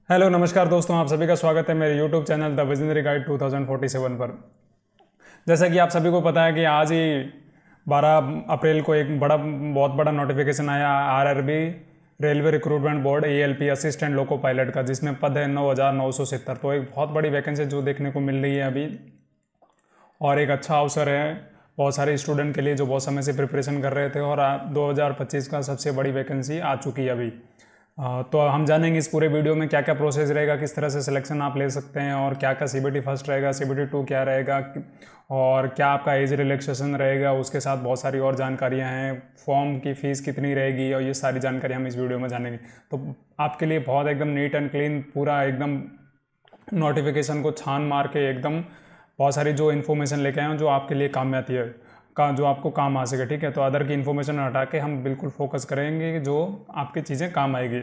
Hello नमस्कार दोस्तों, आप सभी का स्वागत है मेरे YouTube channel the visionary guide 2047 पर। जैसा कि आप सभी को पता है कि आज ही 12 अप्रैल को एक बहुत बड़ा नोटिफिकेशन आया RRB railway recruitment board ALP assistant loco pilot का, जिसमें पद है 9,970। तो एक बहुत बड़ी वैकेंसी जो देखने को मिल रही है अभी, और एक अच्छा अवसर है बहुत सारे स्टूडेंट के लिए जो बहुत समय से प्रिपरेशन कर रहे थे। और 2025 का सबसे बड़ी वैकेंसी आ चुकी है अभी। तो हम जानेंगे इस पूरे वीडियो में क्या क्या प्रोसेस रहेगा, किस तरह से सिलेक्शन आप ले सकते हैं, और क्या क्या सीबीटी फर्स्ट रहेगा, सीबीटी 2 क्या रहेगा, और क्या आपका एज रिलैक्सेशन रहेगा। उसके साथ बहुत सारी और जानकारियां हैं, फॉर्म की फ़ीस कितनी रहेगी, और ये सारी जानकारी हम इस वीडियो में जानेंगे। तो आपके लिए बहुत एकदम नीट एंड क्लीन पूरा एकदम नोटिफिकेशन को छान मार के एकदम बहुत सारी जो इन्फॉर्मेशन लेके आए हैं जो आपके लिए काम में आती है, जो आपको काम आ सके। ठीक है, तो अदर की इन्फॉर्मेशन हटा के हम बिल्कुल फोकस करेंगे कि जो आपकी चीज़ें काम आएगी।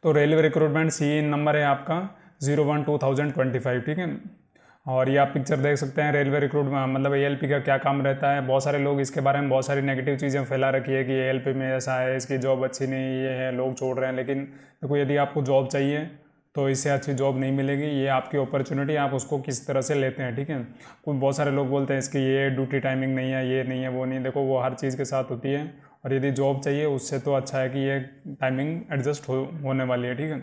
तो रेलवे रिक्रूटमेंट सी नंबर है आपका 01/2025। ठीक है, और ये आप पिक्चर देख सकते हैं रेलवे रिक्रूटमेंट मतलब एएलपी का क्या काम रहता है। बहुत सारे लोग इसके बारे में बहुत सारी नेगेटिव चीज़ें फैला रखी है कि एएलपी में ऐसा है, इसकी जॉब अच्छी नहीं, ये है, लोग छोड़ रहे हैं। लेकिन देखो, यदि आपको जॉब चाहिए तो इससे अच्छी जॉब नहीं मिलेगी। ये आपकी अपॉर्चुनिटी, आप उसको किस तरह से लेते हैं। ठीक है, कुछ बहुत सारे लोग बोलते हैं इसकी ये ड्यूटी टाइमिंग नहीं है, ये नहीं है, वो नहीं। देखो, वो हर चीज़ के साथ होती है, और यदि जॉब चाहिए उससे तो अच्छा है कि ये टाइमिंग एडजस्ट होने वाली है। ठीक है,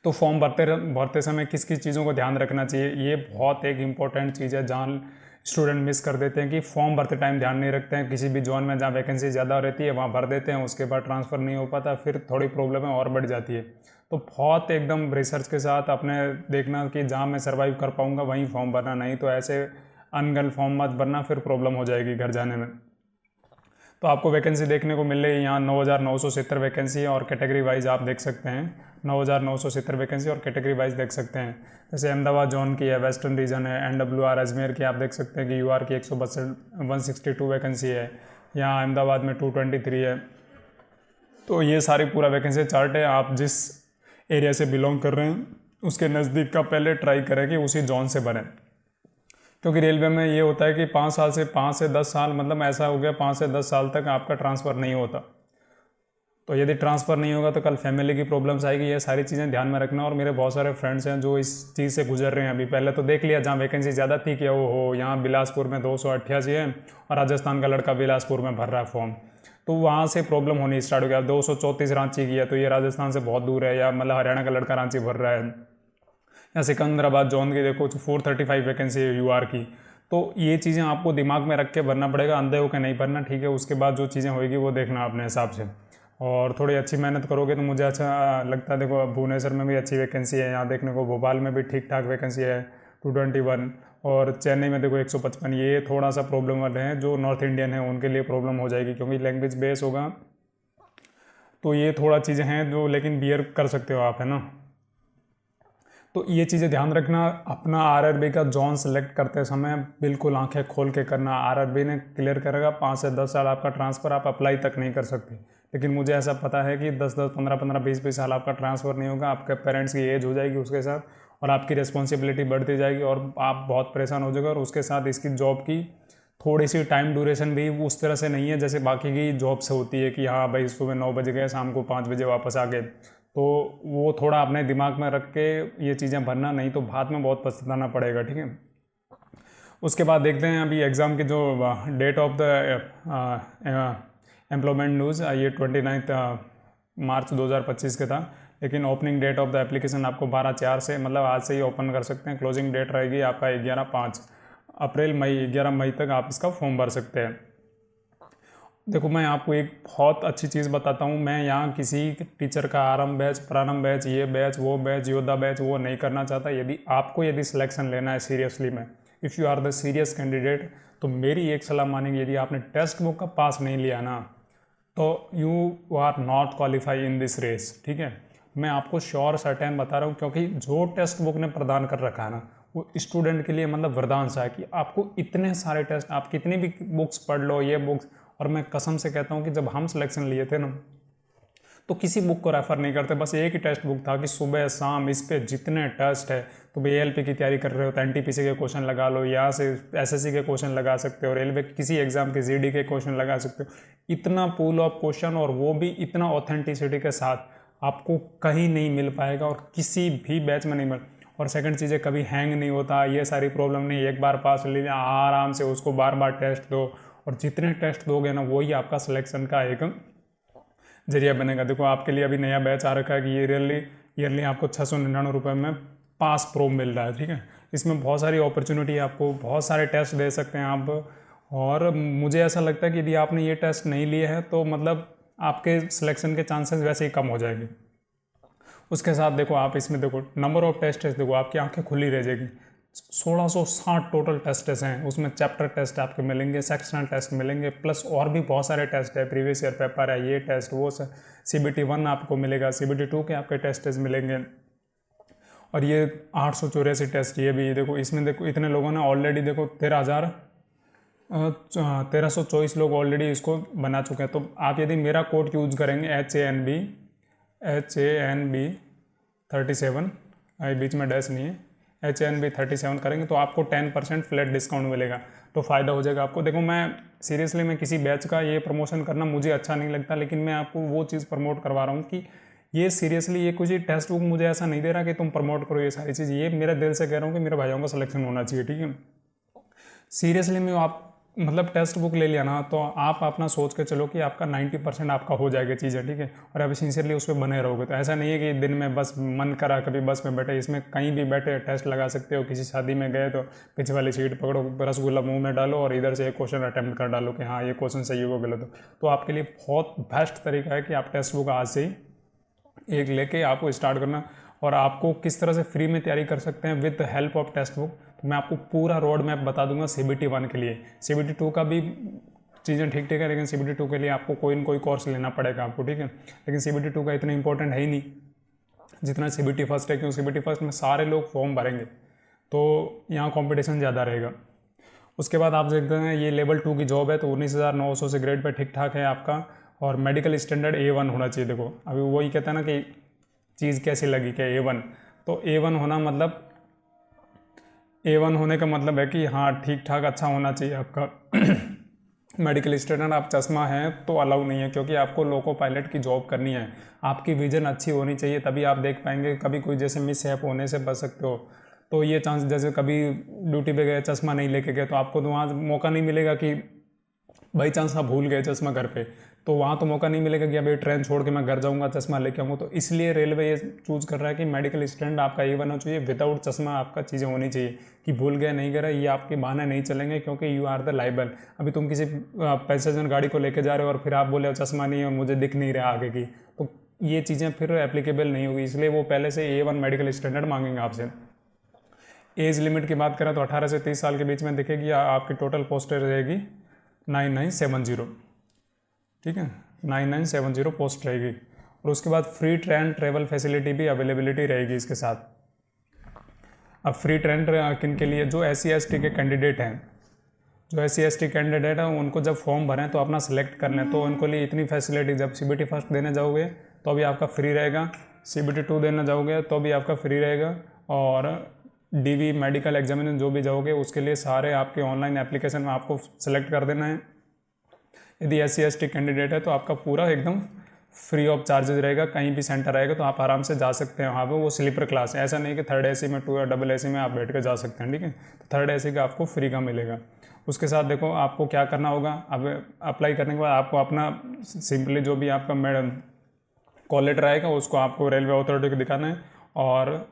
तो फॉर्म भरते समय किस किस चीज़ों को ध्यान रखना चाहिए, ये बहुत एक इम्पॉर्टेंट चीज़ है जहाँ स्टूडेंट मिस कर देते हैं कि फॉर्म भरते टाइम ध्यान नहीं रखते हैं। किसी भी जोन में जहाँ वैकेंसी ज़्यादा रहती है वहाँ भर देते हैं, उसके बाद ट्रांसफ़र नहीं हो पाता, फिर थोड़ी प्रॉब्लम है और बढ़ जाती है। तो बहुत एकदम रिसर्च के साथ अपने देखना कि जहाँ मैं सर्वाइव कर पाऊँगा वहीं फॉर्म भरना, नहीं तो ऐसे अनगन फॉर्म मत भरना, फिर प्रॉब्लम हो जाएगी घर जाने में। तो आपको वैकेंसी देखने को मिल रही है यहाँ 9,970 वैकेंसी है, और कैटेगरी वाइज आप देख सकते हैं 9,970 वैकेंसी, और कैटेगरी वाइज देख सकते हैं। जैसे अहमदाबाद जोन की है, वेस्टर्न रीजन है, NWR अजमेर की आप देख सकते हैं कि UR की 162 वैकेंसी है, यहाँ अहमदाबाद में 223 है। तो ये सारी पूरा वैकेंसी चार्ट है। आप जिस एरिया से बिलोंग कर रहे हैं उसके नज़दीक का पहले ट्राई करें कि उसी जोन से बने, क्योंकि रेलवे में ये होता है कि 5 से 10 साल मतलब ऐसा हो गया 5 से 10 साल तक आपका ट्रांसफ़र नहीं होता। तो यदि ट्रांसफ़र नहीं होगा तो कल फैमिली की प्रॉब्लम्स आएगी। ये सारी चीज़ें ध्यान में रखना। और मेरे बहुत सारे फ्रेंड्स हैं जो इस चीज़ से गुजर रहे हैं। अभी पहले तो देख लिया जहाँ वैकेंसी ज़्यादा थी कि वो हो यहाँ बिलासपुर में 288 है, और राजस्थान का लड़का बिलासपुर में भर रहा है फॉर्म, तो वहाँ से प्रॉब्लम होनी स्टार्ट हो गया। 234 रांची की है, तो ये राजस्थान से बहुत दूर है, या मतलब हरियाणा का लड़का रांची भर रहा है। या सिकंदराबाद जोन की देखो 435 वैकेंसी है UR की। तो ये चीज़ें आपको दिमाग में रख के भरना पड़ेगा, अंधे होकर नहीं भरना। ठीक है, उसके बाद जो चीज़ें होगी वो देखना अपने हिसाब से, और थोड़ी अच्छी मेहनत करोगे तो मुझे अच्छा लगता है। देखो, भुवनेश्वर में भी अच्छी वैकेंसी है यहाँ देखने को, भोपाल में भी ठीक ठाक वैकेंसी है 221, और चेन्नई में देखो 155। ये थोड़ा सा प्रॉब्लम वाले हैं जो नॉर्थ इंडियन है, उनके लिए प्रॉब्लम हो जाएगी क्योंकि लैंग्वेज बेस होगा। तो ये थोड़ा चीज़ें हैं जो लेकिन बियर कर सकते हो आप, है ना। तो ये चीज़ें ध्यान रखना। अपना आरआरबी का जोन सेलेक्ट करते समय बिल्कुल आंखें खोल के करना। आरआरबी ने क्लियर करेगा 5 से 10 साल आपका ट्रांसफ़र आप अप्लाई तक नहीं कर सकते, लेकिन मुझे ऐसा पता है कि 10-10, 15-15, 20-20 साल आपका ट्रांसफ़र नहीं होगा। आपके पेरेंट्स की एज हो जाएगी उसके साथ, और आपकी रिस्पॉन्सिबिलिटी बढ़ती जाएगी, और आप बहुत परेशान हो जाएगा। और उसके साथ इसकी जॉब की थोड़ी सी टाइम ड्यूरेशन भी उस तरह से नहीं है जैसे बाकी की जॉब से होती है कि हाँ भाई सुबह 9 बजे गए, शाम को 5 बजे वापस आ गए। तो वो थोड़ा अपने दिमाग में रख के ये चीज़ें भरना, नहीं तो बाद में बहुत पछताना पड़ेगा। ठीक है, उसके बाद देखते हैं अभी एग्ज़ाम की जो date of the employment news, ये 29 मार्च 2025 के था, लेकिन opening date of the application आपको 12/4 से मतलब आज से ही ओपन कर सकते हैं। क्लोजिंग डेट रहेगी आपका 11 मई तक आप इसका फॉर्म भर सकते हैं। देखो, मैं आपको एक बहुत अच्छी चीज़ बताता हूँ। मैं यहाँ किसी टीचर का आरंभ बैच, प्रारंभ बैच, ये बैच, वो बैच, योद्धा बैच वो नहीं करना चाहता। यदि सिलेक्शन लेना है सीरियसली में, if you are the serious candidate, तो मेरी एक सलाह मानेंगे, यदि आपने टेक्स्ट बुक का पास नहीं लिया ना, तो you are not qualify in this race. ठीक है, मैं आपको श्योर सर्टेन बता रहा हूँ, क्योंकि जो टेक्स्ट बुक ने प्रदान कर रखा है ना, वो स्टूडेंट के लिए मतलब वरदान सा है कि आपको इतने सारे टेस्ट, आप कितनी भी बुक्स पढ़ लो, ये बुक्स। और मैं कसम से कहता हूँ कि जब हम सिलेक्शन लिए थे ना, तो किसी बुक को रेफ़र नहीं करते, बस एक ही टेक्स्ट बुक था कि सुबह शाम इस पे जितने टेस्ट है। तो भाई एएलपी की तैयारी कर रहे हो तो एनटीपीसी के क्वेश्चन लगा लो, यहाँ से एसएससी के क्वेश्चन लगा सकते हो, रेलवे के किसी एग्जाम के जीडी के क्वेश्चन लगा सकते हो। इतना पूल ऑफ क्वेश्चन, और वो भी इतना ऑथेंटिसिटी के साथ। आपको कहीं नहीं मिल पाएगा और किसी भी बैच में नहीं मिल। और सेकंड चीज़ है, कभी हैंग नहीं होता, ये सारी प्रॉब्लम नहीं। एक बार पास ले लिया, आराम से उसको बार बार टेस्ट दो, और जितने टेस्ट दोगे ना वही आपका सिलेक्शन का एक जरिया बनेगा। देखो आपके लिए अभी नया बैच आ रखा है कि ईयरली आपको 699 रुपये में पास प्रो मिल रहा है, ठीक है। इसमें बहुत सारी अपॉर्चुनिटी है, आपको बहुत सारे टेस्ट दे सकते हैं आप। और मुझे ऐसा लगता है कि यदि आपने ये टेस्ट नहीं लिए हैं तो मतलब आपके सिलेक्शन के चांसेस वैसे ही कम हो जाएंगे। उसके साथ देखो आप इसमें देखो नंबर ऑफ टेस्ट देखो, आपकी आंखें खुली रह जाएगी। 1660 टोटल टेस्ट हैं, उसमें चैप्टर टेस्ट आपके मिलेंगे, सेक्शनल टेस्ट मिलेंगे, प्लस और भी बहुत सारे टेस्ट है, प्रीवियस ईयर पेपर है, ये टेस्ट वो CBT 1 आपको मिलेगा, CBT 2 के आपके टेस्ट मिलेंगे, और ये 884 टेस्ट ये भी। देखो इसमें देखो इतने लोगों ने ऑलरेडी देखो 1324 लोग ऑलरेडी इसको बना चुके हैं। तो आप यदि मेरा कोड यूज करेंगे HANB 37, बीच में डैश नहीं है, HANB 37 करेंगे तो आपको 10% फ्लैट डिस्काउंट मिलेगा, तो फ़ायदा हो जाएगा आपको। देखो मैं सीरियसली मैं किसी बैच का ये प्रमोशन करना मुझे अच्छा नहीं लगता, लेकिन मैं आपको वो चीज़ प्रमोट करवा रहा हूँ कि ये सीरियसली ये कुछ टेक्स्ट बुक मुझे ऐसा नहीं दे रहा कि तुम प्रमोट करो ये सारी चीज़, ये मेरे दिल से कह रहा हूँ कि मेरे भाइयों का सिलेक्शन होना चाहिए, ठीक है। सीरियसली में आप मतलब टेक्स्ट बुक ले लिया ना तो आप अपना सोच के चलो कि आपका 90% आपका हो जाएगा चीज़ें, ठीक है। और आप सिंसियरली उस पर बने रहोगे तो ऐसा नहीं है कि दिन में बस मन करा कभी बस में बैठे, इसमें कहीं भी बैठे टेस्ट लगा सकते हो। किसी शादी में गए तो पीछे वाली सीट पकड़ो, रसगुल्ला मुंह में डालो और इधर से एक क्वेश्चन अटैम्प्ट कर डालो कि हाँ ये क्वेश्चन सही होगा गलत हो। तो आपके लिए बहुत बेस्ट तरीका है कि आप टेक्स्ट बुक आज से ही एक लेके आपको स्टार्ट करना। और आपको किस तरह से फ्री में तैयारी कर सकते हैं with help of text book, तो मैं आपको पूरा रोड मैप बता दूंगा CBT 1 के लिए। CBT 2 का भी चीज़ें ठीक है, लेकिन CBT 2 के लिए आपको कोई न कोई कोर्स लेना पड़ेगा आपको, ठीक है। लेकिन CBT 2 का इतना इंपॉर्टेंट है ही नहीं जितना CBT फर्स्ट है, क्योंकि CBT फर्स्ट में सारे लोग फॉर्म भरेंगे तो यहाँ कॉम्पिटिशन ज़्यादा रहेगा। उसके बाद आप देखते हैं ये लेवल 2 की जॉब है, तो 19,900 से ग्रेड पर ठीक ठाक है आपका, और मेडिकल स्टैंडर्ड A1 होना चाहिए। देखो अभी वही कहता है ना कि चीज़ कैसी लगी क्या A1, तो A1 होना मतलब A1 होने का मतलब है कि हाँ ठीक ठाक अच्छा होना चाहिए आपका मेडिकल स्टूडेंट। आप चश्मा है तो अलाउ नहीं है, क्योंकि आपको लोको पायलट की जॉब करनी है। आपकी विजन अच्छी होनी चाहिए, तभी आप देख पाएंगे। कभी कोई जैसे मिसहैप होने से बच सकते हो, तो ये चांस जैसे कभी ड्यूटी पे गए चश्मा नहीं लेके गए तो आपको तो वहाँ मौका नहीं मिलेगा कि बाई चांस आप भूल गए चश्मा घर पे, तो वहाँ तो मौका नहीं मिलेगा कि अभी ट्रेन छोड़ के मैं घर जाऊँगा चश्मा लेके आऊँगा। तो इसलिए रेलवे ये चूज़ कर रहा है कि मेडिकल स्टैंड आपका A1 होना चाहिए, विदाउट चश्मा आपका चीज़ें होनी चाहिए कि भूल गए नहीं गए ये आपके बहाने नहीं चलेंगे, क्योंकि यू आर द लाइबल। अभी तुम किसी पैसेंजर गाड़ी को लेके जा रहे हो और फिर आप बोले चश्मा नहीं है और मुझे दिख नहीं रहा आगे की, तो ये चीज़ें फिर एप्लीकेबल नहीं होगी। इसलिए वो पहले से A1 मेडिकल स्टैंडर्ड मांगेंगे आपसे। एज लिमिट की बात करें तो 18 से 30 साल के बीच में दिखेगी, आपकी टोटल पोस्ट रहेगी 9970, ठीक है, 9970 पोस्ट रहेगी। और उसके बाद फ्री ट्रेन ट्रेवल फैसिलिटी भी अवेलेबिलिटी रहेगी इसके साथ। अब फ्री ट्रेन किन के लिए, जो SC/ST के कैंडिडेट हैं, जो SC/ST कैंडिडेट हैं उनको जब फॉर्म भरें तो अपना सेलेक्ट कर लें, तो उनको लिए इतनी फैसिलिटी, जब CBT फर्स्ट देने जाओगे तो भी आपका फ्री रहेगा, CBT 2 देने जाओगे तो भी आपका फ्री रहेगा, और DV मेडिकल एग्जामिनेशन जो भी जाओगे उसके लिए सारे आपके ऑनलाइन एप्लीकेशन में आपको सेलेक्ट कर देना है। यदि SC/ST कैंडिडेट है तो आपका पूरा एकदम फ्री ऑफ चार्जेस रहेगा, कहीं भी सेंटर रहेगा तो आप आराम से जा सकते हैं वहाँ पे। वो स्लीपर क्लास है, ऐसा नहीं कि थर्ड AC में 2 या डबल AC में आप बैठ कर जा सकते हैं, ठीक है। तो थर्ड AC का आपको फ्री का मिलेगा। उसके साथ देखो आपको क्या करना होगा, अब अप्लाई करने के बाद आपको अपना सिंपली जो भी आपका मैडम कॉल लेटर आएगा उसको आपको रेलवे अथॉरिटी को दिखाना है, और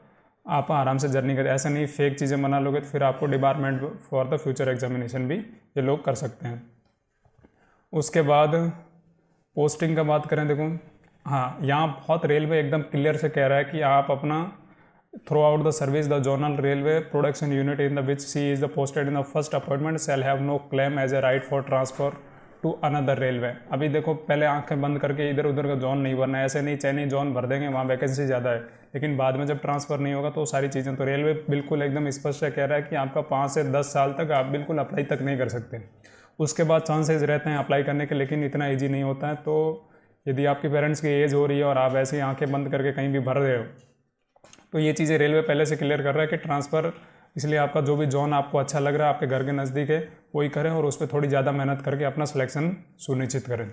आप आराम से जर्नी करें। ऐसा नहीं फेक चीज़ें बना लोगे तो फिर आपको department for the future examination भी ये लोग कर सकते हैं। उसके बाद पोस्टिंग का बात करें, देखो हाँ यहाँ बहुत रेलवे एकदम क्लियर से कह रहा है कि आप अपना throughout the service the zonal railway production unit in the which she is the posted in the first appointment shall have no claim as a right for transfer to another railway. अभी देखो पहले आंखें बंद करके इधर उधर का zone नहीं भरना है, ऐसे नहीं चैनी जोन भर देंगे वहाँ वैकेंसी ज़्यादा है, लेकिन बाद में जब ट्रांसफ़र नहीं होगा तो सारी चीज़ें, तो रेलवे बिल्कुल एकदम स्पष्ट कह रहा है कि आपका 5 से 10 साल तक आप बिल्कुल अप्लाई तक नहीं कर सकते। उसके बाद चांसेस रहते हैं अप्लाई करने के, लेकिन इतना ईजी नहीं होता है। तो यदि आपके पेरेंट्स की एज हो रही है और आप ऐसे ही आँखें बंद करके कहीं भी भर रहे हो, तो ये चीज़ें रेलवे पहले से क्लियर कर रहा है कि ट्रांसफ़र, इसलिए आपका जो भी जोन आपको अच्छा लग रहा है आपके घर के नज़दीक है वही करें, और उस पर थोड़ी ज़्यादा मेहनत करके अपना सिलेक्शन सुनिश्चित करें।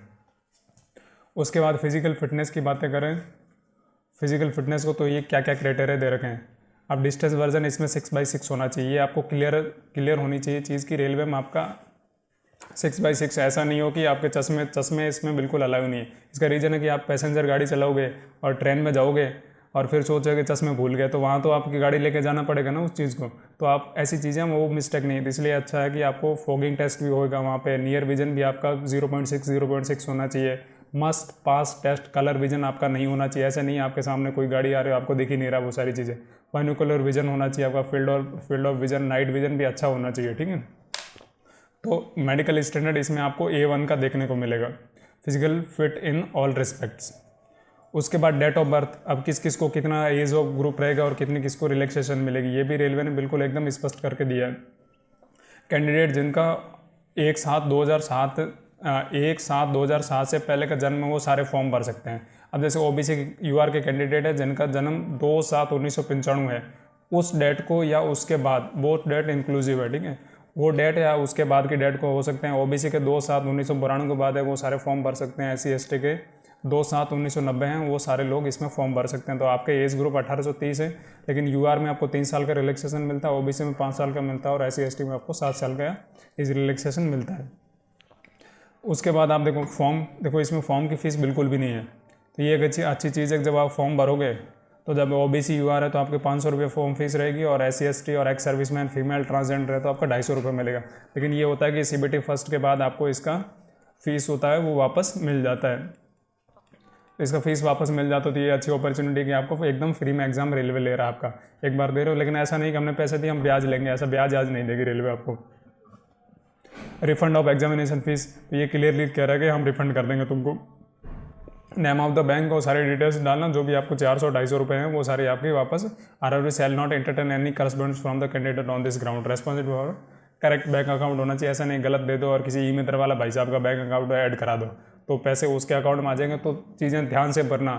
उसके बाद फिज़िकल फिटनेस की बातें करें फिजिकल फिटनेस को, तो ये क्या क्या क्राइटेरिया दे रखे हैं। अब डिस्टेंस वर्जन इसमें 6x6 होना चाहिए, ये आपको क्लियर होनी चाहिए चीज़ की रेलवे में आपका 6x6, ऐसा नहीं हो कि आपके चश्मे इसमें बिल्कुल अलाउ नहीं है। इसका रीज़न है कि आप पैसेंजर गाड़ी चलाओगे और ट्रेन में जाओगे और फिर सोचोगे चश्मे भूल गए, तो वहाँ तो आपकी गाड़ी लेके जाना पड़ेगा ना उस चीज़ को। तो आप ऐसी चीज़ें वो मिस्टेक नहीं है, इसलिए अच्छा है कि आपको फॉगिंग टेस्ट भी होगा वहाँ पे। नियर विजन भी आपका 0.6 होना चाहिए। Must pass test colour vision आपका नहीं होना चाहिए, ऐसा नहीं आपके सामने कोई गाड़ी आ रही है आपको दिख ही नहीं रहा वो सारी चीज़ें। बाइनोकुलर विजन होना चाहिए आपका, field of vision, night vision भी अच्छा होना चाहिए, ठीक है। तो मेडिकल स्टैंडर्ड इसमें आपको A1 का देखने को मिलेगा, physical fit in all respects. उसके बाद डेट ऑफ बर्थ, अब किस किस को कितना एज ऑफ ग्रुप रहेगा और कितनी किसको रिलैक्सेशन मिलेगी, ये भी रेलवे ने बिल्कुल एकदम स्पष्ट करके दिया है। कैंडिडेट जिनका 1/7/2007 से पहले का जन्म है वो सारे फॉर्म भर सकते हैं। अब जैसे OBC UR के कैंडिडेट है जिनका जन्म 2/7/1995 है, उस डेट को या उसके बाद, बोथ डेट इंक्लूसिव है, ठीक है, वो डेट या उसके बाद की डेट को हो सकते हैं। OBC के 2/7/1992 के बाद है वो सारे फॉर्म भर सकते हैं। SC ST के 2/7/1990 हैं, वो सारे लोग इसमें फॉर्म भर सकते हैं। तो आपके एज ग्रुप 18 से 30 है, लेकिन UR में आपको 3 साल का रिलैक्सेशन मिलता है, OBC में 5 साल का मिलता है और SC ST में आपको 7 साल का एज रिलैक्सेशन मिलता है। उसके बाद आप देखो इसमें फॉर्म की फ़ीस बिल्कुल भी नहीं है। तो ये एक अच्छी चीज़ है कि जब आप फॉर्म भरोगे तो जब OBC UR है तो आपके 500 रुपये फॉर्म फीस रहेगी, और SC ST और एक्स सर्विसमैन फीमेल ट्रांसजेंडर है तो आपका 250 रुपये मिलेगा। लेकिन ये होता है कि CBT फर्स्ट के बाद आपको इसका फ़ीस होता है वो वापस मिल जाता है। इसका फ़ीस वापस मिल जाता तो ये अच्छी अपॉर्चुनिटी कि आपको एकदम फ्री में एग्जाम रेलवे ले रहा है आपका, एक बार दे रहे हो। लेकिन ऐसा नहीं कि हमने पैसे दिए हम ब्याज लेंगे, ऐसा ब्याज आज नहीं देगी रेलवे आपको। रिफंड ऑफ एग्जामिनेशन फीस, तो ये क्लियरली कह रहा है कि हम रिफंड कर देंगे तुमको। नेम ऑफ द बैंक और सारी डिटेल्स डालना, जो भी आपको 400-250 रुपये हैं वो सारे आपके वापस। RRB shall not entertain any correspondence from the candidate on this ground, responsible for correct bank account होना चाहिए। ऐसा नहीं गलत दे दो और किसी मित्र वाला भाई साहब का बैंक अकाउंट ऐड करा दो तो पैसे उसके अकाउंट में आ जाएंगे। तो चीज़ें ध्यान से भरना,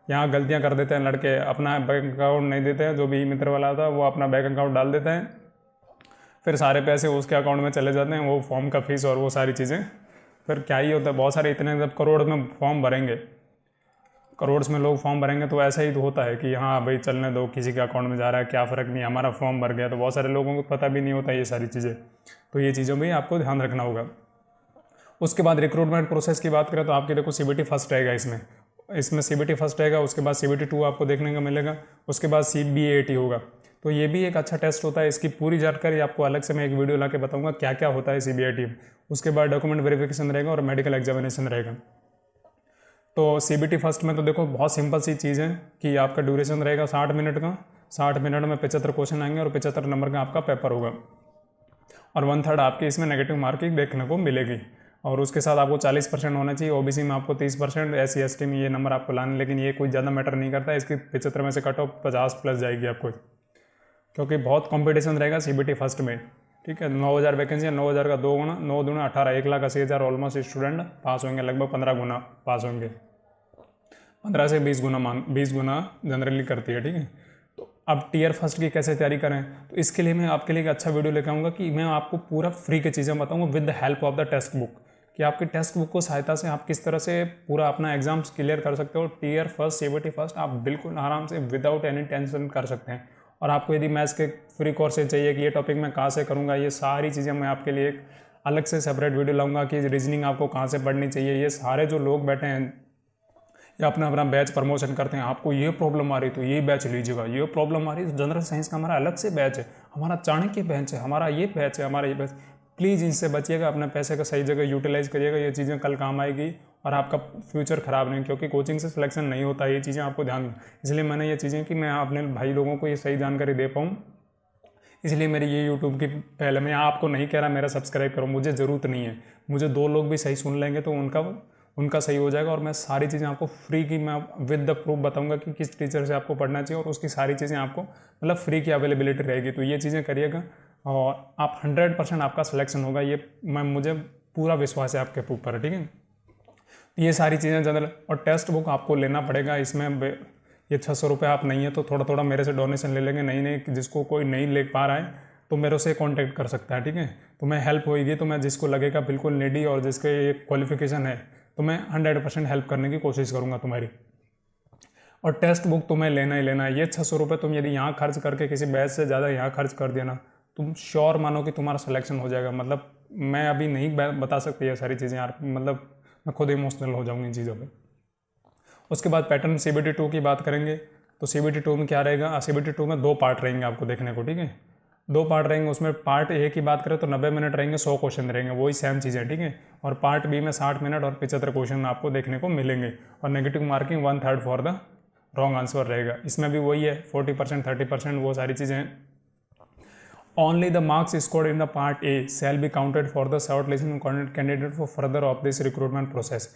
यहाँ गलतियाँ कर देते हैं लड़के, अपना बैंक अकाउंट नहीं देते हैं, जो भी मित्र वाला होता है वो अपना बैंक अकाउंट डाल देते हैं, फिर सारे पैसे उसके अकाउंट में चले जाते हैं, वो फॉर्म का फीस और वो सारी चीज़ें। फिर क्या ही होता है, बहुत सारे इतने जब करोड़ में फॉर्म भरेंगे, करोड़ में लोग फॉर्म भरेंगे तो ऐसा ही तो होता है कि हाँ भाई चलने दो, किसी के अकाउंट में जा रहा है क्या फ़र्क नहीं, हमारा फॉर्म भर गया। तो बहुत सारे लोगों को पता भी नहीं होता ये सारी चीज़ें, तो ये चीज़ों में आपको ध्यान रखना होगा। उसके बाद रिक्रूटमेंट प्रोसेस की बात करें तो आपके देखो CBT फर्स्ट रहेगा, इसमें CBT फर्स्ट रहेगा। उसके बाद CBT 2 आपको देखने को मिलेगा। उसके बाद CBAT होगा, तो ये भी एक अच्छा टेस्ट होता है। इसकी पूरी जानकारी आपको अलग से मैं एक वीडियो ला के बताऊँगा क्या क्या होता है CBAT में। उसके बाद डॉक्यूमेंट वेरिफिकेशन रहेगा और मेडिकल एग्जामिनेशन रहेगा। तो CBT फर्स्ट में तो देखो बहुत सिंपल सी चीज़ है कि आपका ड्यूरेशन रहेगा 60 मिनट का, 60 मिनट में 75 क्वेश्चन आएंगे और 75 नंबर का आपका पेपर होगा, और 1/3 आपकी इसमें नेगेटिव मार्किंग देखने को मिलेगी। और उसके साथ आपको 40% होना चाहिए। OBC में आपको 30%, SC ST में ये नंबर आपको लाने, लेकिन ये कोई ज़्यादा मैटर नहीं करता है। इसकी 75 में से कट ऑफ 50+ जाएगी आपको, क्योंकि बहुत कंपटीशन रहेगा CBT फर्स्ट में, ठीक है। 9000 वैकेंसी है, 9000 का 2 गुना, 9 दूना 18, 1,80,000 ऑलमोस्ट स्टूडेंट पास होंगे, लगभग 15 गुना पास होंगे, 15 से 20 गुना जनरली करती है, ठीक है। तो अब टीयर फर्स्ट की कैसे तैयारी करें, तो इसके लिए मैं आपके लिए एक अच्छा वीडियो लेकर आऊँगा कि मैं आपको पूरा फ्री की चीज़ें बताऊँगा with the help of the text book, कि आपकी टेक्स्ट बुक को सहायता से आप किस तरह से पूरा अपना एग्जाम्स क्लियर कर सकते हो। टीयर फर्स्ट CBT फर्स्ट आप बिल्कुल आराम से विदाउट एनी टेंशन कर सकते हैं। और आपको यदि मैथ्स के फ्री कोर्सेज चाहिए कि ये टॉपिक मैं कहाँ से करूँगा, ये सारी चीज़ें मैं आपके लिए एक अलग से सेपरेट वीडियो लाऊंगा कि रीजनिंग आपको कहाँ से पढ़नी चाहिए। ये सारे जो लोग बैठे हैं या अपना बैच प्रमोशन करते हैं, आपको ये प्रॉब्लम आ रही तो ये बैच लीजिएगा, ये प्रॉब्लम आ रही तो जनरल साइंस का हमारा अलग से बैच है, हमारा चाणक्य बैच है, हमारा ये बैच है, हमारा ये बैच। प्लीज़ इनसे बचिएगा, अपने पैसे का सही जगह यूटिलाइज़ करिएगा, ये चीज़ें कल काम आएगी और आपका फ्यूचर ख़राब नहीं, क्योंकि कोचिंग से सिलेक्शन नहीं होता है, ये चीज़ें आपको ध्यान। इसलिए मैंने ये चीज़ें कि मैं अपने भाई लोगों को ये सही जानकारी दे पाऊँ, इसलिए मेरी ये यूट्यूब की पहले मैं आपको नहीं कह रहा मेरा सब्सक्राइब करो, मुझे ज़रूरत नहीं है, मुझे 2 लोग भी सही सुन लेंगे तो उनका सही हो जाएगा। और मैं सारी चीज़ें आपको फ्री की मैं विद द प्रूफ बताऊंगा कि किस टीचर से आपको पढ़ना चाहिए, और उसकी सारी चीज़ें आपको मतलब फ्री की अवेलेबिलिटी रहेगी। तो ये चीज़ें करिएगा और आप 100% आपका सिलेक्शन होगा, ये मुझे पूरा विश्वास है आपके ऊपर, ठीक है। ये सारी चीज़ें जनरल, और टेक्स्ट बुक आपको लेना पड़ेगा। इसमें ये 600 रुपये आप नहीं है तो थोड़ा थोड़ा मेरे से डोनेशन ले लेंगे, नहीं जिसको कोई नहीं ले पा रहा है तो मेरे से कांटेक्ट कर सकता है, ठीक है। तो मैं हेल्प होएगी तो मैं जिसको लगेगा बिल्कुल नीडी और जिसके ये क्वालिफिकेशन है तो मैं 100% हेल्प करने की कोशिश करूँगा तुम्हारी। और टेक्स्ट बुक तुम्हें लेना ही लेना है। ये 600 रुपये तुम यदि यहाँ खर्च करके किसी बैच से ज़्यादा यहाँ खर्च कर दिया ना, तुम श्योर मानो कि तुम्हारा सिलेक्शन हो जाएगा। मतलब मैं अभी नहीं बता सकती ये सारी चीज़ें यार, मतलब मैं खुद इमोशनल हो जाऊँगी इन चीज़ों पर। उसके बाद पैटर्न CBT 2 की बात करेंगे तो CBT 2 में क्या रहेगा, CBT 2 में 2 पार्ट रहेंगे आपको देखने को, ठीक है। 2 पार्ट रहेंगे, उसमें पार्ट ए की बात करें तो 90 मिनट रहेंगे, 100 क्वेश्चन रहेंगे, वही सेम चीज़ है, ठीक है। और पार्ट बी में 60 मिनट और 75 क्वेश्चन आपको देखने को मिलेंगे। और negative marking 1/3 for the wrong answer रहेगा। इसमें भी वही है 40%, 30%, वो सारी चीज़ें हैं। Only the marks scored in the part A shall be counted for the shortlisting candidate for further of this recruitment process।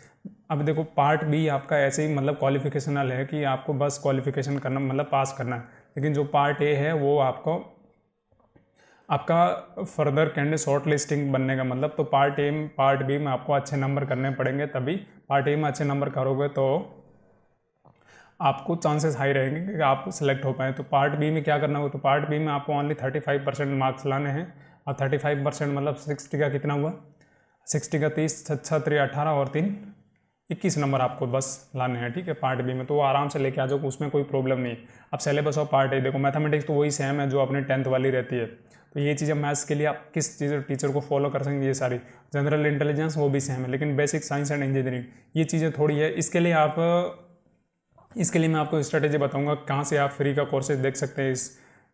अब देखो पार्ट बी आपका ऐसे ही मतलब क्वालिफिकेशनल है कि आपको बस क्वालिफिकेशन करना मतलब पास करना है, लेकिन जो पार्ट ए है वो आपको आपका फर्दर कैंडिडेट शॉर्ट लिस्टिंग बनने का मतलब, तो पार्ट बी में आपको अच्छे नंबर करने पड़ेंगे, तभी पार्ट ए में अच्छे नंबर करोगे तो आपको चांसेस हाई रहेंगे कि आप सेलेक्ट हो पाएँ। तो पार्ट बी में क्या करना होगा, तो पार्ट बी में आपको ओनली 35% मार्क्स लाने हैं। और 35% मतलब 60 का कितना हुआ, 60 का 30, 6 3 18 और 3 21 नंबर आपको बस लाने हैं, ठीक है, पार्ट बी में। तो वो आराम से लेके आ जाओ, उसमें कोई प्रॉब्लम नहीं है। अब सिलेबस और पार्ट ए देखो, मैथमेटिक्स तो वही सेम है जो अपने 10th वाली रहती है। तो ये चीज़ें मैथ्स के लिए आप किस चीज़ टीचर को फॉलो कर सकेंगे, ये सारी जनरल इंटेलिजेंस वो भी सेम है, लेकिन बेसिक साइंस एंड इंजीनियरिंग ये चीज़ें थोड़ी है। इसके लिए मैं आपको स्ट्रेटेजी बताऊंगा कहाँ से आप फ्री का कोर्सेज देख सकते हैं।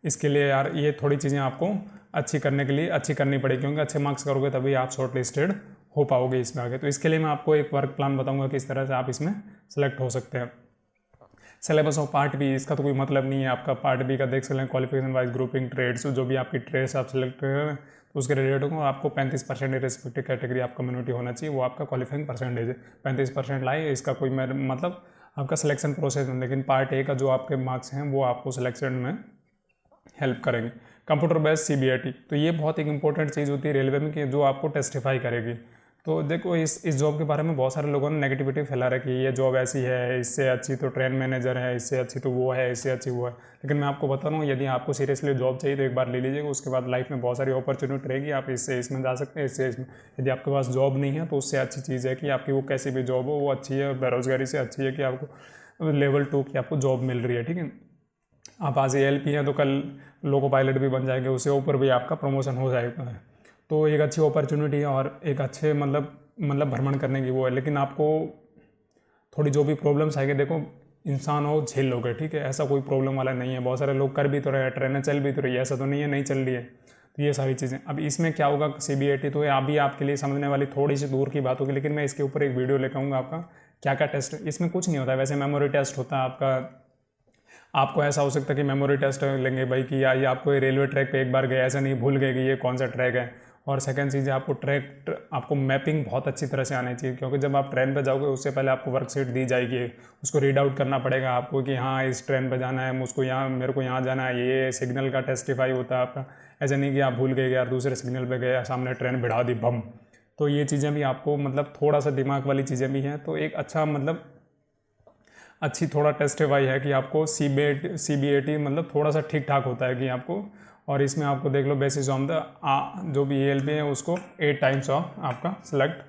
इसके लिए यार ये थोड़ी चीज़ें आपको अच्छी करने के लिए अच्छी करनी पड़ेगी, क्योंकि अच्छे मार्क्स करोगे तभी आप शॉर्ट लिस्टेड हो पाओगे इसमें आगे। तो इसके लिए मैं आपको एक वर्क प्लान बताऊंगा किस तरह से आप इसमें सेलेक्ट हो सकते हैं। सिलेबस ऑफ पार्ट बी, इसका तो कोई मतलब नहीं है, आपका पार्ट बी का देख सकते हैं क्वालिफिकेशन वाइज ग्रुपिंग ट्रेड्स, जो भी आपकी ट्रेड्स आप सेलेक्ट करें तो उसके रिलेटेड को आपको 35% रिस्पेक्टिव कैटेगरी आप कम्युनिटी होना चाहिए, वो आपका क्वालिफाइंग परसेंटेज है। 35% लाए, इसका कोई मतलब आपका सिलेक्शन प्रोसेस में, लेकिन पार्ट ए का जो आपके मार्क्स हैं वो आपको सिलेक्शन में हेल्प करेंगे। कंप्यूटर बेस्ड CBIT, तो ये बहुत एक इंपॉर्टेंट चीज़ होती है रेलवे में कि जो आपको टेस्टिफाई करेगी। तो देखो इस जॉब के बारे में बहुत सारे लोगों ने नेगेटिविटी फैला रखी है, ये जॉब ऐसी है, इससे अच्छी तो ट्रेन मैनेजर है, इससे अच्छी तो वो है, इससे अच्छी वो है। लेकिन मैं आपको बता रहा हूँ, यदि आपको सीरियसली जॉब चाहिए तो एक बार ले लीजिएगा, उसके बाद लाइफ में बहुत सारी अपॉर्चुनिटी रहेगी, आप इससे इसमें जा सकते हैं, इससे इसमें। यदि आपके पास जॉब नहीं है तो उससे अच्छी चीज़ है कि आपकी वो कैसी भी जॉब हो वो अच्छी है, बेरोजगारी से अच्छी है कि आपको लेवल 2 की आपको जॉब मिल रही है, ठीक है। आप आज ALP हैं तो कल लोको पायलट भी बन जाएंगे, उससे ऊपर भी आपका प्रमोशन हो जाएगा। तो एक अच्छी अपॉर्चुनिटी है और एक अच्छे मतलब भ्रमण करने की वो है। लेकिन आपको थोड़ी जो भी प्रॉब्लम्स आएंगे, देखो इंसान हो झेल लोगे, ठीक है, ऐसा कोई प्रॉब्लम वाला नहीं है। बहुत सारे लोग कर भी तो रहे हैं, ट्रेनें चल भी तो रही है, ऐसा तो नहीं है नहीं चल रही है। तो ये सारी चीज़ें, अब इसमें क्या होगा CBIT तो अभी आपके लिए समझने वाली थोड़ी सी दूर की बात होगी, लेकिन मैं इसके ऊपर एक वीडियो लेकर आऊँगा आपका क्या क्या टेस्ट। इसमें कुछ नहीं होता है वैसे, मेमोरी टेस्ट होता है आपका। आपको ऐसा हो सकता है कि मेमोरी टेस्ट लेंगे भाई कि या ये आपको रेलवे ट्रैक पे एक बार गए, ऐसा नहीं भूल गए कि ये कौन सा ट्रैक है। और सेकंड चीज़ है आपको मैपिंग बहुत अच्छी तरह से आनी चाहिए, क्योंकि जब आप ट्रेन पे जाओगे उससे पहले आपको वर्कशीट दी जाएगी, उसको रीड आउट करना पड़ेगा आपको कि हाँ इस ट्रेन पे जाना है, मेरे को यहाँ जाना है, ये सिग्नल का टेस्टिफाई होता है आपका। ऐसा नहीं कि आप भूल गए यार दूसरे सिग्नल पर गए, सामने ट्रेन भिड़ा दी बम। तो ये चीज़ें भी आपको मतलब थोड़ा सा दिमाग वाली चीज़ें भी हैं। तो एक अच्छा मतलब अच्छी थोड़ा टेस्टिफाई है कि आपको CBIT मतलब थोड़ा सा ठीक ठाक होता है कि आपको। और इसमें आपको देख लो बेसिस ऑन द जो भी ALP है उसको 8 टाइम्स ऑफ आपका सेलेक्ट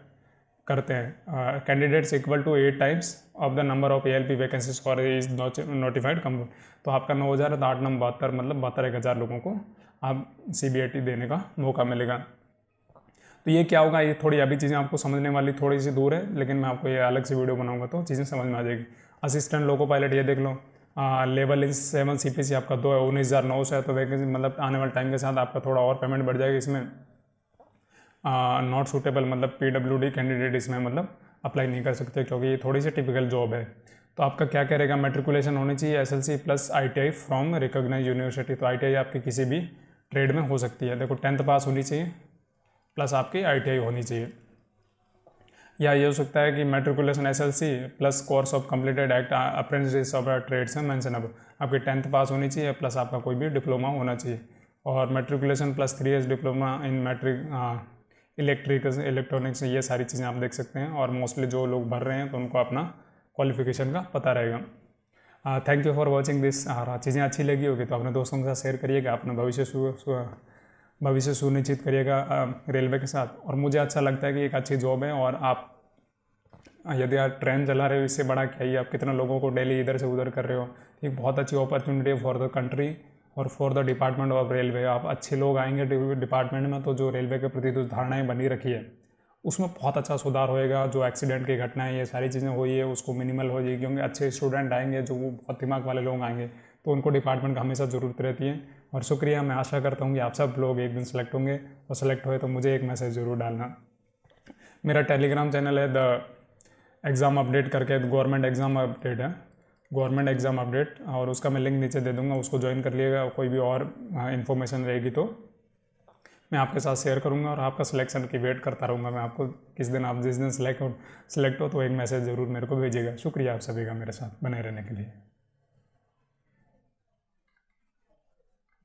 करते हैं। Candidates equal to 8 times of the number of ALP vacancies for is notified company. तो आपका 9,000 तो 8 9 72 मतलब 72,000 लोगों को आप CBIT देने का मौका मिलेगा। तो ये क्या होगा, ये थोड़ी अभी चीज़ें आपको समझने वाली थोड़ी सी दूर है, लेकिन मैं आपको ये अलग से वीडियो बनाऊंगा तो चीज़ें समझ में आ जाएगी। असिस्टेंट लोको पायलट ये देख लो, लेवल इन 7 CPC आपका 19,900 है। तो वैकेंसी मतलब आने वाले टाइम के साथ आपका थोड़ा और पेमेंट बढ़ जाएगा इसमें। नॉट सूटेबल मतलब PWD कैंडिडेट इसमें मतलब अप्लाई नहीं कर सकते, क्योंकि ये थोड़ी सी टिपिकल जॉब है। तो आपका क्या करेगा, मेट्रिकुलेशन होनी चाहिए SLC plus ITI from recognise university. तो ITI आपकी किसी भी ट्रेड में हो सकती है। देखो 10th पास होनी चाहिए प्लस आपकी ITI होनी चाहिए। या ये हो सकता है कि matriculation SLC plus course of completed act apprentice of trades है मेंशन। अब आपकी 10th पास होनी चाहिए प्लस आपका कोई भी डिप्लोमा होना चाहिए। और matriculation plus 3 years diploma in electronics, ये सारी चीज़ें आप देख सकते हैं। और मोस्टली जो लोग भर रहे हैं तो उनको अपना क्वालिफिकेशन का पता रहेगा। Thank you for watching this. चीज़ें अच्छी लगी होगी तो अपने दोस्तों के साथ शेयर करिएगा, अपना भविष्य सुनिश्चित करिएगा रेलवे के साथ। और मुझे अच्छा लगता है कि एक अच्छी जॉब है और आप यदि आप ट्रेन चला रहे हो, इससे बड़ा क्या ही, आप कितना लोगों को डेली इधर से उधर कर रहे हो। एक बहुत अच्छी अपॉर्चुनिटी है फॉर द कंट्री और for the department of railway. आप अच्छे लोग आएंगे डिपार्टमेंट में, तो जो रेलवे के प्रति जो धारणाएँ बनी रखी है उसमें बहुत अच्छा सुधार होएगा। जो एक्सीडेंट की घटनाएं, ये सारी चीज़ें हुई है उसको मिनिमल हो जाएगी, क्योंकि अच्छे स्टूडेंट आएंगे, जो वो बहुत दिमाग वाले लोग आएंगे, तो उनको डिपार्टमेंट का हमेशा ज़रूरत रहती है। और शुक्रिया, मैं आशा करता हूँ कि आप सब लोग एक दिन सेलेक्ट होंगे, और सेलेक्ट हुए तो मुझे एक मैसेज ज़रूर डालना। मेरा टेलीग्राम चैनल है द एग्ज़ाम अपडेट करके, गवर्नमेंट एग्ज़ाम अपडेट है, गवर्नमेंट एग्ज़ाम अपडेट, और उसका मैं लिंक नीचे दे दूँगा, उसको ज्वाइन कर लिएगा। कोई भी और इन्फॉर्मेशन रहेगी तो मैं आपके साथ शेयर करूंगा, और आपका सिलेक्शन की वेट करता रहूँगा मैं। आपको किस दिन, आप जिस दिन सेलेक्ट हो तो एक मैसेज ज़रूर मेरे को भेजिएगा। शुक्रिया आप सभी का मेरे साथ बने रहने के लिए।